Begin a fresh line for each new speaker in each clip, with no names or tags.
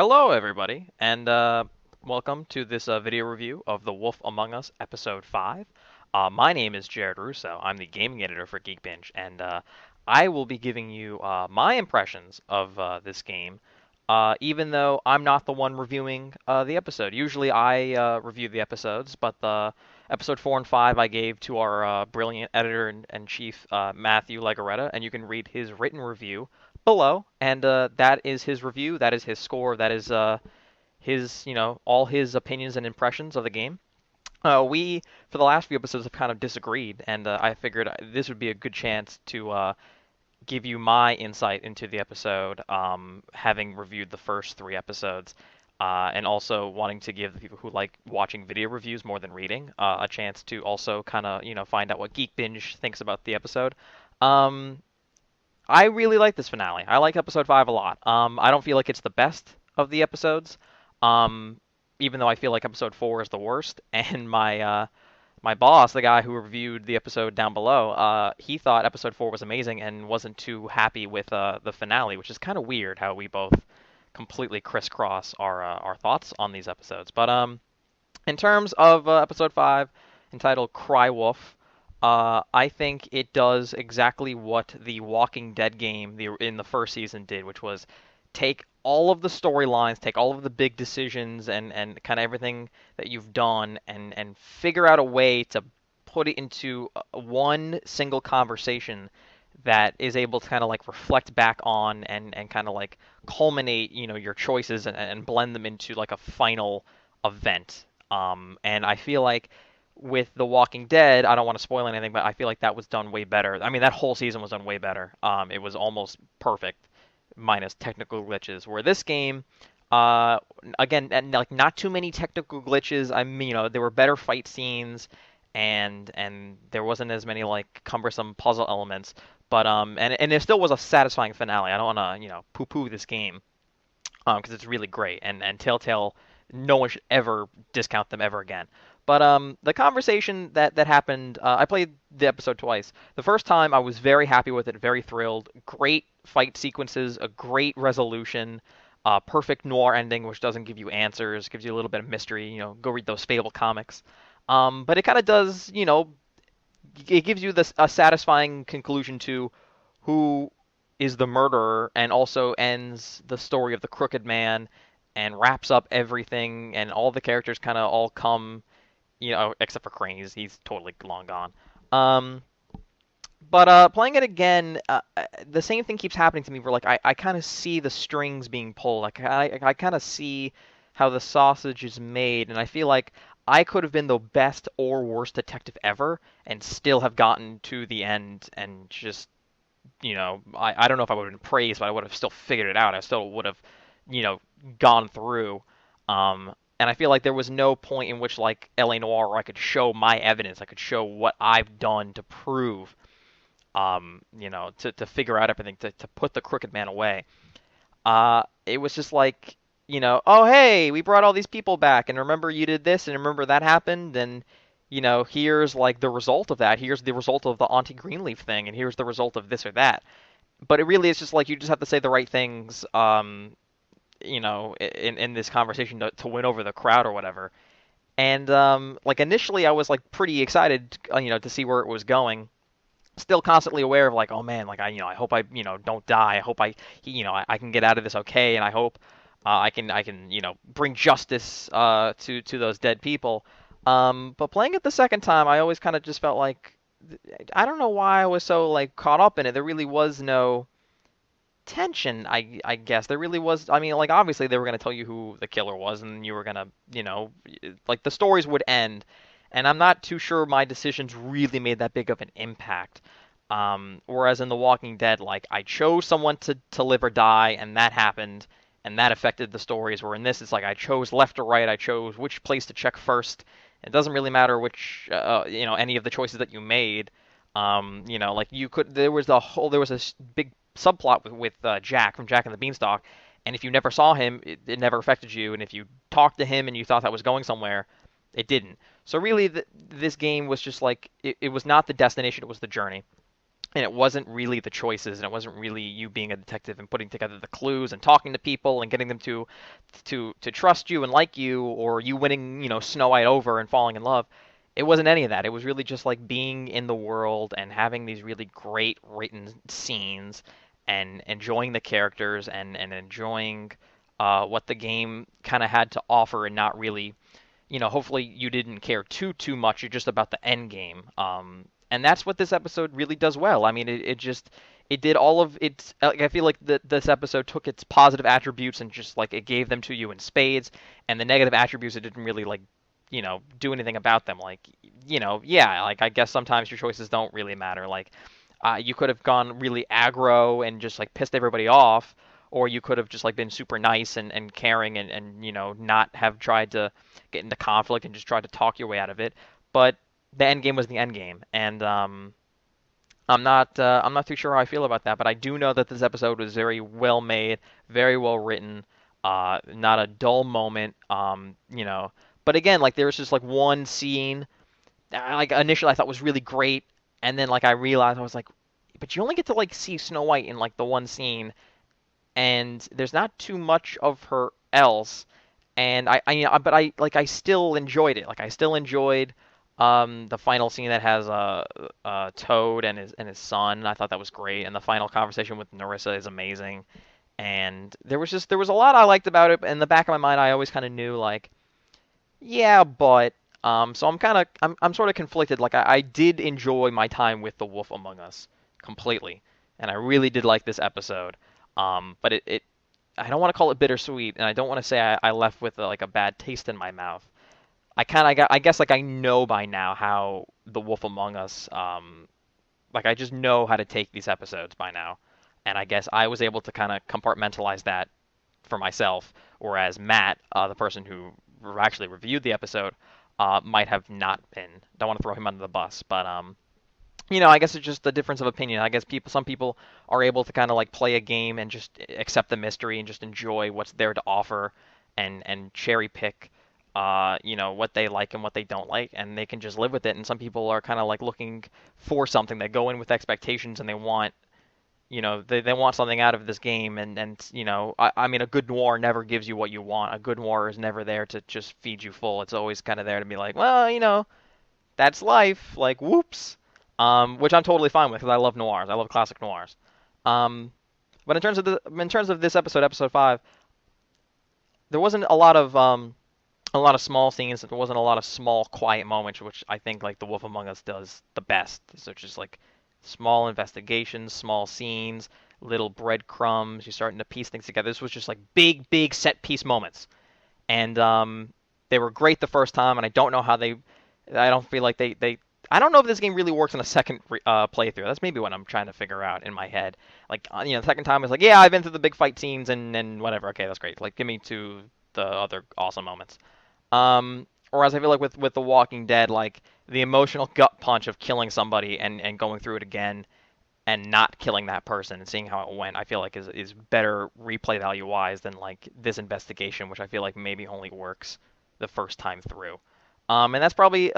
Hello, everybody, and welcome to this video review of The Wolf Among Us, Episode 5. My name is Jared Russo. I'm the gaming editor for Geek Binge, and I will be giving you my impressions of this game, even though I'm not the one reviewing the episode. Usually I review the episodes, but the episode 4 and 5 I gave to our brilliant editor-in-chief, Matthew Legaretta, and you can read his written review below, and that is his review. That is his score. That is his, all his opinions and impressions of the game. We, for the last few episodes, have kind of disagreed, and I figured this would be a good chance to give you my insight into the episode, having reviewed the first three episodes, and also wanting to give the people who like watching video reviews more than reading a chance to also kind of, find out what Geek Binge thinks about the episode. Um, I really like this finale. I like episode 5 a lot. I don't feel like it's the best of the episodes, um, even though I feel like episode 4 is the worst. And my boss, the guy who reviewed the episode down below, he thought episode 4 was amazing and wasn't too happy with the finale, which is kind of weird how we both completely crisscross our thoughts on these episodes. But in terms of episode 5, entitled Cry Wolf, I think it does exactly what the Walking Dead game in the first season did, which was take all of the storylines, take all of the big decisions and kind of everything that you've done and figure out a way to put it into one single conversation that is able to kind of like reflect back on and kind of like culminate, your choices and blend them into like a final event. And I feel like with The Walking Dead, I don't want to spoil anything, but I feel like that was done way better. I mean, that whole season was done way better. It was almost perfect, minus technical glitches. Where this game, uh, again, and like not too many technical glitches. I mean, there were better fight scenes, and there wasn't as many like cumbersome puzzle elements. But and it still was a satisfying finale. I don't want to poo-poo this game because it's really great. And Telltale, no one should ever discount them ever again. But the conversation that happened, I played the episode twice. The first time I was very happy with it, very thrilled. Great fight sequences, a great resolution, perfect noir ending, which doesn't give you answers, gives you a little bit of mystery. Go read those Fable comics. But it kind of does, it gives you this a satisfying conclusion to who is the murderer, and also ends the story of the Crooked Man, and wraps up everything, and all the characters kind of all come, except for Crane, he's totally long gone. Um, but playing it again, the same thing keeps happening to me. Where like I kind of see the strings being pulled. Like I kind of see how the sausage is made, and I feel like I could have been the best or worst detective ever, and still have gotten to the end and just I don't know if I would have been praised, but I would have still figured it out. I still would have, you know, gone through. And I feel like there was no point in which like LA Noire where I could show my evidence. I could show what I've done to prove, to figure out everything, to put the Crooked Man away. It was just like, oh hey, we brought all these people back, and remember you did this, and remember that happened, and here's like the result of that. Here's the result of the Auntie Greenleaf thing, and here's the result of this or that. But it really is just like you just have to say the right things, in this conversation to win over the crowd or whatever. And like initially, I was like pretty excited, to see where it was going. Still constantly aware of like, oh man, like I hope I, don't die. I hope I can get out of this okay, and I hope I can, bring justice to those dead people. But playing it the second time, I always kind of just felt like I don't know why I was so like caught up in it. There really was no tension, I guess. There really was. I mean, like obviously they were gonna tell you who the killer was, and you were gonna, like the stories would end. And I'm not too sure my decisions really made that big of an impact. Whereas in The Walking Dead, like I chose someone to live or die, and that happened, and that affected the stories. Where in this, it's like I chose left or right. I chose which place to check first. It doesn't really matter which, any of the choices that you made. Like you could, there was a big subplot with Jack from Jack and the Beanstalk, and if you never saw him, it never affected you, and if you talked to him and you thought that was going somewhere, it didn't. So really, this game was just like it was not the destination; it was the journey. and it wasn't really the choices, and it wasn't really you being a detective and putting together the clues and talking to people and getting them to trust you and like you, or you winning, Snow White over and falling in love. It wasn't any of that. It was really just like being in the world and having these really great written scenes and enjoying the characters and enjoying what the game kind of had to offer, and not really, hopefully you didn't care too much. You're just about the end game. And that's what this episode really does well. I mean, it did all of its. Like, I feel like this episode took its positive attributes and just like it gave them to you in spades, and the negative attributes it didn't really like, do anything about them. Like, yeah, like I guess sometimes your choices don't really matter. Like, you could have gone really aggro and just like pissed everybody off, or you could have just like been super nice and caring and not have tried to get into conflict and just tried to talk your way out of it. But the end game was the end game, and I'm not too sure how I feel about that. But I do know that this episode was very well made, very well written, not a dull moment. But again, like there was just like one scene, like initially I thought was really great, and then like I realized I was like, but you only get to like see Snow White in like the one scene, and there's not too much of her else. And but I still enjoyed it. Like I still enjoyed the final scene that has Toad and his son. I thought that was great, and the final conversation with Narissa is amazing. And there was a lot I liked about it. In the back of my mind, I always kind of knew like, yeah, but so I'm sort of conflicted. Like I did enjoy my time with The Wolf Among Us completely, and I really did like this episode. But it I don't want to call it bittersweet, and I don't want to say I left with like a bad taste in my mouth. I guess like I know by now how The Wolf Among Us, like I just know how to take these episodes by now, and I guess I was able to kind of compartmentalize that for myself, whereas Matt, the person who actually reviewed the episode, might have not been. Don't want to throw him under the bus, but I guess it's just a difference of opinion. I guess some people are able to kind of like play a game and just accept the mystery and just enjoy what's there to offer, and cherry pick, what they like and what they don't like, and they can just live with it. And some people are kind of like looking for something. They go in with expectations and they want, they want something out of this game. I mean, a good noir never gives you what you want. A good noir is never there to just feed you full. It's always kind of there to be like, well, that's life. Like, whoops. Which I'm totally fine with because I love noirs. I love classic noirs. Um, but in terms of this episode 5, there wasn't a lot of small scenes. There wasn't a lot of small, quiet moments, which I think like The Wolf Among Us does the best. So just like small investigations, small scenes, little breadcrumbs. You're starting to piece things together. This was just like big, big set piece moments, and they were great the first time. And I don't know how they. I don't feel like they. I don't know if this game really works on a second playthrough. That's maybe what I'm trying to figure out in my head. Like, the second time it's like, yeah, I've been through the big fight scenes and whatever. Okay, that's great. Like, give me to the other awesome moments. Whereas I feel like with The Walking Dead, like the emotional gut punch of killing somebody and going through it again and not killing that person and seeing how it went, I feel like is better replay value wise than like this investigation, which I feel like maybe only works the first time through. And that's probably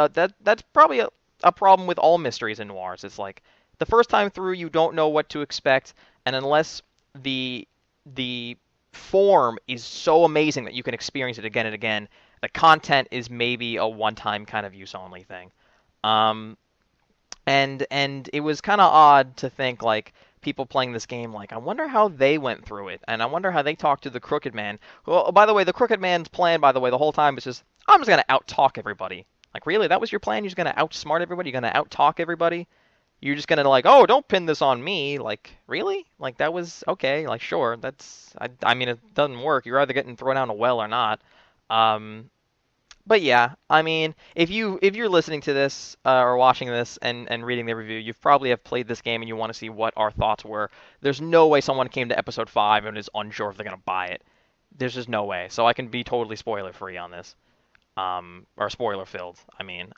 a problem with all mysteries and noirs. It's like the first time through you don't know what to expect, and unless the the form is so amazing that you can experience it again and again, the content is maybe a one-time kind of use only thing. Um, and it was kind of odd to think like people playing this game like I wonder how they went through it, and I wonder how they talked to the Crooked Man. Well, by the way, the Crooked Man's plan, by the way, the whole time was just I'm just gonna out-talk everybody. Like really, that was your plan? You're just gonna outsmart everybody? You're gonna out-talk everybody? You're just gonna like, oh, don't pin this on me. Like really? Like that was okay. Like sure, I mean it doesn't work. You're either getting thrown down a well or not. Um, but yeah, I mean, if you're listening to this or watching this and reading the review, you've probably have played this game and you want to see what our thoughts were. There's no way someone came to episode 5 and is unsure if they're gonna buy it. There's just no way. So I can be totally spoiler free on this, or spoiler filled. I mean,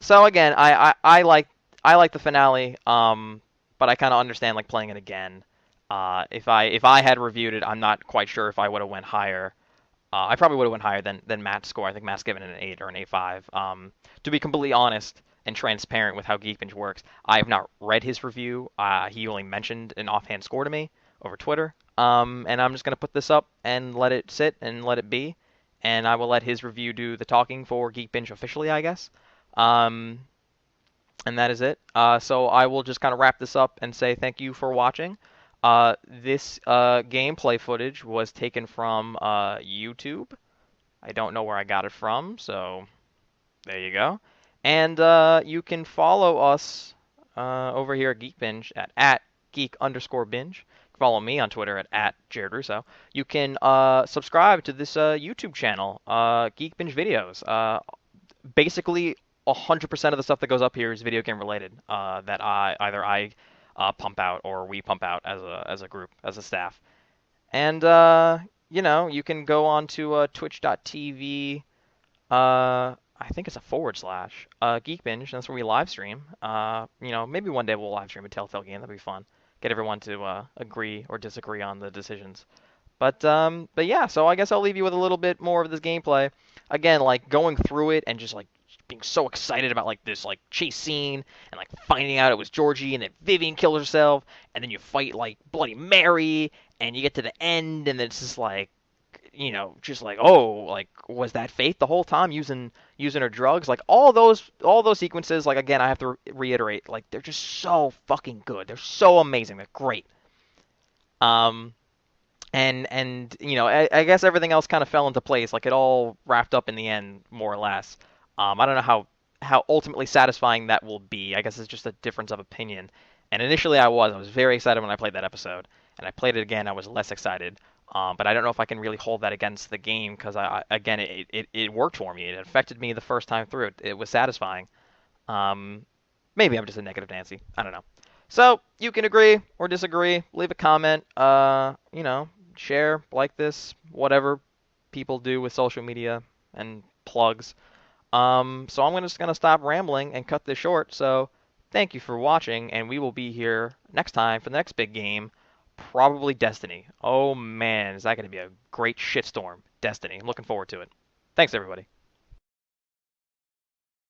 So again, I like the finale, but I kind of understand like playing it again. If I had reviewed it, I'm not quite sure if I would have went higher. I probably would have went higher than Matt's score. I think Matt's given it an 8 or an 8.5. To be completely honest, and transparent with how Geek Binge works. I have not read his review. He only mentioned an offhand score to me over Twitter. And I'm just gonna put this up and let it sit and let it be, and I will let his review do the talking for Geek Binge officially, I guess. Um, and that is it. So I will just kind of wrap this up and say thank you for watching. This gameplay footage was taken from YouTube. I don't know where I got it from, so there you go. And you can follow us over here at Geek Binge at @geek_binge. Follow me on Twitter at Jared Russo. You can subscribe to this YouTube channel, Geek Binge Videos. Basically, 100% of the stuff that goes up here is video game related. That I pump out or we pump out as a group, as a staff. And you can go on to twitch.tv. I think it's a / Geek Binge. That's where we live stream. Maybe one day we'll live stream a Telltale game. That'd be fun. Get everyone to agree or disagree on the decisions. But yeah, so I guess I'll leave you with a little bit more of this gameplay. Again, like going through it and just like being so excited about like this like chase scene and like finding out it was Georgie and then Vivian kills herself and then you fight like Bloody Mary and you get to the end and then it's just like just like oh like was that Faith the whole time using her drugs like all those sequences like again I have to reiterate like they're just so fucking good. They're so amazing. They're great. Um and I guess everything else kind of fell into place. Like it all wrapped up in the end, more or less. I don't know how ultimately satisfying that will be. I guess it's just a difference of opinion. And initially, I was very excited when I played that episode, and I played it again. I was less excited. But I don't know if I can really hold that against the game because again, it worked for me. It affected me the first time through. It was satisfying. Um, Maybe I'm just a negative Nancy. I don't know. So you can agree or disagree. Leave a comment. Share, like this, whatever people do with social media and plugs. So I'm just gonna stop rambling and cut this short. So thank you for watching, and we will be here next time for the next big game, probably Destiny. Oh man, is that gonna be a great shitstorm? Destiny. I'm looking forward to it. Thanks everybody.